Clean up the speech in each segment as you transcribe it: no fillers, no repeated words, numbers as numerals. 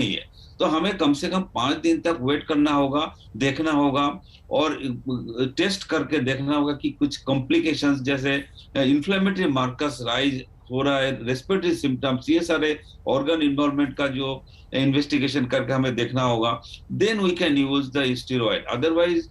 नहीं है। तो हमें कम से कम 5 दिन तक वेट करना होगा, देखना होगा और टेस्ट करके देखना होगा कि कुछ कॉम्प्लिकेशंस जैसे इन्फ्लेमेटरी मार्कर्स राइज हो रहा है, रेस्पिरेटरी सिम्टम्स, ये सारे ऑर्गन इन्वॉल्वमेंट का जो इन्वेस्टिगेशन करके हमें देखना होगा, then we can use the steroid. Otherwise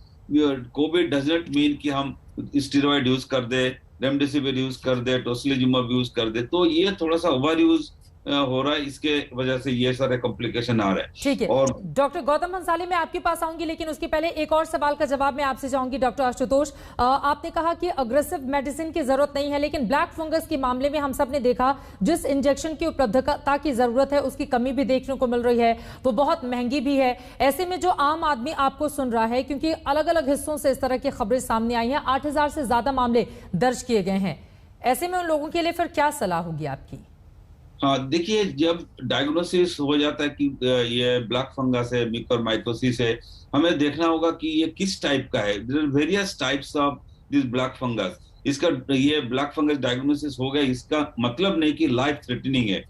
COVID doesn't mean कि हम स्टेरॉइड यूज कर दे, रेमडेसिविर यूज कर दे, टोसिलिजुमैब यूज कर दे, तो ये थोड़ा सा ओवर यूज हो रहा है, इसके वजह से ये सारे कॉम्प्लिकेशन आ रहे हैं। ठीक है और डॉक्टर गौतम भंसाली, मैं आपके पास आऊंगी, लेकिन उसके पहले एक और सवाल का जवाब मैं आपसे चाहूंगी। डॉक्टर आशुतोष, आपने कहा कि अग्रेसिव मेडिसिन की जरूरत नहीं है, लेकिन ब्लैक फंगस के मामले में हम सब ने देखा जिस इंजेक्शन की उपलब्धता की जरूरत है उसकी कमी भी देखने को मिल रही है, वो बहुत महंगी भी है। ऐसे में जो आम आदमी आपको सुन रहा है, क्योंकि अलग अलग हिस्सों से इस तरह की खबरें सामने आई हैं, 8,000 से ज्यादा मामले दर्ज किए गए हैं, ऐसे में उन लोगों के लिए फिर क्या सलाह होगी आपकी? हाँ, देखिए, जब डायग्नोसिस हो जाता है कि ये ब्लैक फंगस है, म्यूकोरमाइकोसिस है, हमें देखना होगा कि ये किस टाइप का है। There are various types of this black fungus. इसका ये ब्लैक फंगस डायग्नोसिस हो गया, इसका मतलब नहीं कि लाइफ थ्रेटनिंग है।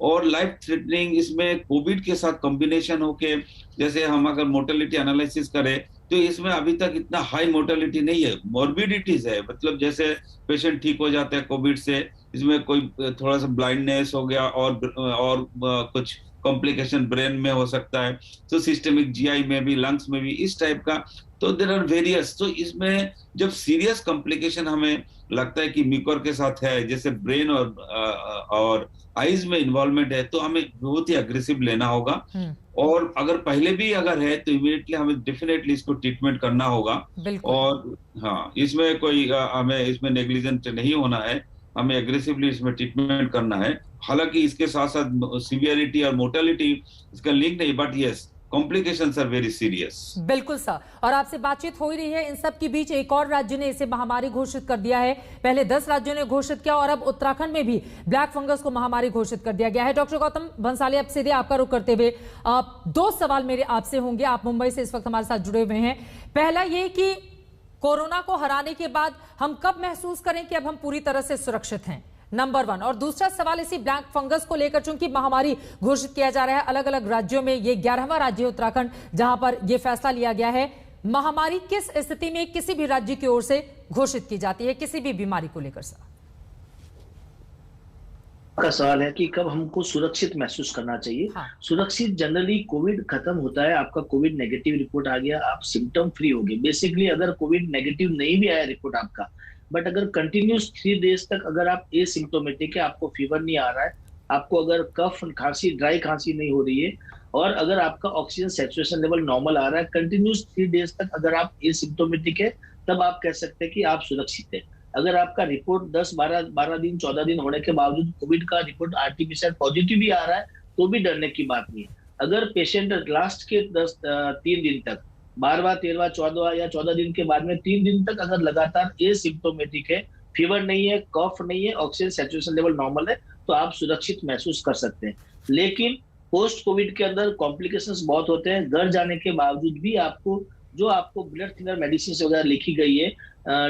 और लाइफ थ्रेटनिंग इसमें कोविड के साथ कॉम्बिनेशन होके, जैसे हम अगर मोर्टेलिटी एनालिसिस करें तो इसमें अभी तक इतना हाई मोर्टेलिटी नहीं है, मॉर्बिडिटीज है। मतलब जैसे पेशेंट ठीक हो जाते हैं कोविड से, इसमें कोई थोड़ा सा ब्लाइंडनेस हो गया और कुछ कॉम्प्लिकेशन ब्रेन में हो सकता है, तो सिस्टेमिक जीआई में भी, लंग्स में भी, इस टाइप का। तो देयर आर वेरियस। तो इसमें जब सीरियस कॉम्प्लिकेशन हमें लगता है कि म्यूकर के साथ है, जैसे ब्रेन और आईज में इन्वॉल्वमेंट है, तो हमें बहुत ही अग्रेसिव लेना होगा। और अगर पहले भी अगर है तो इमीडिएटली हमें डेफिनेटली इसको ट्रीटमेंट करना होगा। बिल्कुल। और हाँ, इसमें कोई हमें इसमें नेग्लिजेंट नहीं होना है, हमें एग्रेसिवली इसमें ट्रीटमेंट करना है। हालांकि इसके साथ साथ सीवियरिटी और मोर्टेलिटी इसका लिंक नहीं, but yes, complications are very serious. बिल्कुल सर, और आपसे बातचीत हो ही रही है, इन सब के बीच एक और राज्य ने इसे महामारी घोषित कर दिया है। पहले 10 राज्यों ने घोषित किया और अब उत्तराखंड में भी ब्लैक फंगस को महामारी घोषित कर दिया गया है। डॉक्टर गौतम भंसाली, अब सीधे आपका रुख करते हुए 2 सवाल मेरे आपसे होंगे। आप मुंबई से इस वक्त हमारे साथ जुड़े हुए हैं। पहला ये कि कोरोना को हराने के बाद हम कब महसूस करें कि अब हम पूरी तरह से सुरक्षित हैं, नंबर 1। और दूसरा सवाल इसी ब्लैक फंगस को लेकर, चूंकि महामारी घोषित किया जा रहा है अलग अलग राज्यों में, ये 11वां राज्य है उत्तराखंड जहां पर यह फैसला लिया गया है। महामारी किस स्थिति में किसी भी राज्य की ओर से घोषित की जाती है किसी भी बीमारी को लेकर? सर का सवाल है कि कब हमको सुरक्षित महसूस करना चाहिए। हाँ। सुरक्षित जनरली कोविड खत्म होता है, आपका कोविड नेगेटिव रिपोर्ट आ गया, आप सिम्टम फ्री हो गए। बेसिकली अगर कोविड नेगेटिव नहीं भी आया रिपोर्ट आपका, बट अगर कंटिन्यूस 3 डेज तक अगर आप एसिम्प्टोमेटिक है, आपको फीवर नहीं आ रहा है, आपको अगर कफ खांसी, ड्राई खांसी नहीं हो रही है, और अगर आपका ऑक्सीजन सैचुरेशन लेवल नॉर्मल आ रहा है, कंटिन्यूस 3 डेज तक अगर आप एसिम्प्टोमेटिक है, तब आप कह सकते हैं कि आप सुरक्षित है। अगर आपका रिपोर्ट 10-12 दिन 14 दिन होने के बावजूद कोविड का रिपोर्ट आरटीपीसीआर पॉजिटिव भी आ रहा है, तो भी डरने की बात नहीं है। अगर पेशेंट लास्ट के 3 दिन तक, 12वां 13वां 14वां या 14 दिन के बाद में 3 दिन तक अगर लगातार एसिम्प्टोमेटिक है, फीवर नहीं है, कफ नहीं है, ऑक्सीजन सैचुरेशन लेवल नॉर्मल है, तो आप सुरक्षित महसूस कर सकते हैं। लेकिन पोस्ट कोविड के अंदर कॉम्प्लिकेशंस बहुत होते हैं। घर जाने के बावजूद भी आपको ब्लड थिनर मेडिसिन वगैरह लिखी गई है,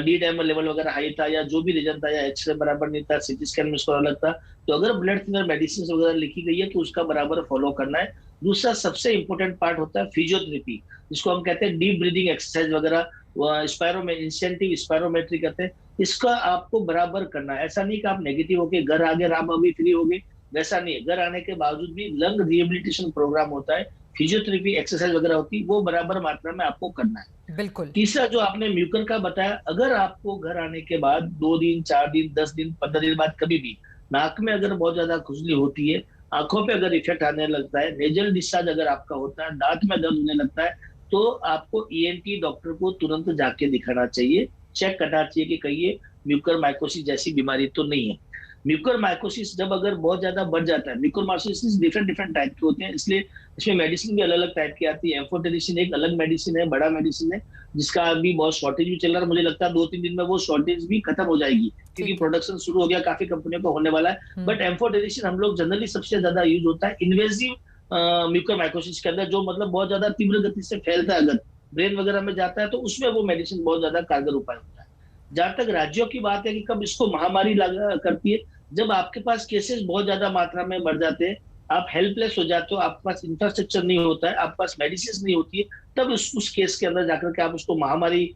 डी डायमर लेवल वगैरह हाई था या जो भी रीजन था, या एक्सरे बराबर नहीं था, सीटी स्कैन में उसको अलग था, तो अगर ब्लड थिनर मेडिसिन वगैरह लिखी गई है तो उसका बराबर फॉलो करना है। दूसरा सबसे इंपॉर्टेंट पार्ट होता है फिजियोथेरेपी, जिसको हम कहते हैं डीप ब्रीदिंग एक्सरसाइज वगैरह, इंसेंटिव स्पायरोमेट्री कहते हैं, इसका आपको बराबर करना है। ऐसा नहीं कि आप नेगेटिव होके घर आ गए, आप अभी फ्री हो गए, वैसा नहीं है। घर आने के बावजूद भी लंग रिहेबिलिटेशन प्रोग्राम होता है, फिजियोथेरेपी एक्सरसाइज वगैरह होती है, वो बराबर मात्रा में आपको करना है। बिल्कुल। तीसरा जो आपने म्यूकर का बताया, अगर आपको घर आने के बाद 2 दिन 4 दिन 10 दिन 15 दिन बाद कभी भी नाक में अगर बहुत ज्यादा खुजली होती है, आंखों पे अगर इफेक्ट आने लगता है, नेजल डिस्चार्ज अगर आपका होता है, दांत में दर्द होने लगता है, तो आपको ईएनटी डॉक्टर को तुरंत जाके दिखाना चाहिए, चेक करना चाहिए कि कहीं ये म्यूकर माइकोसिस जैसी बीमारी तो नहीं है। म्यूकर माइकोसिस जब अगर बहुत ज्यादा बढ़ जाता है, म्यूकर माइकोसिस डिफरेंट टाइप के होते हैं, इसलिए इसमें मेडिसिन भी अलग अलग टाइप की आती है। एम्फोटेरिसिन एक अलग मेडिसिन है, बड़ा मेडिसिन है, जिसका अभी बहुत शॉर्टेज भी चल रहा है। मुझे लगता है 2-3 दिन में वो शॉर्टेज भी खत्म हो जाएगी, क्योंकि प्रोडक्शन शुरू हो गया, काफी कंपनियों को होने वाला है। बट एम्फोटेरिसिन हम लोग जनरली सबसे ज्यादा यूज होता है इन्वेजिव म्यूकर माइकोसिस के अंदर, जो मतलब बहुत ज्यादा तीव्र गति से फैलता है, अगर ब्रेन वगैरह में जाता है तो उसमें वो मेडिसिन बहुत ज्यादा कारगर उपाय होता है। जहां तक राज्यों की बात है कि कब इसको महामारी करती है, जब आपके पास केसेस बहुत ज्यादा मात्रा में बढ़ जाते हैं, आप हेल्पलेस हो जाते हो, आपके पास इंफ्रास्ट्रक्चर नहीं होता है, आपके पास मेडिसिन नहीं होती है, तब उस केस के अंदर जाकर के आप उसको महामारी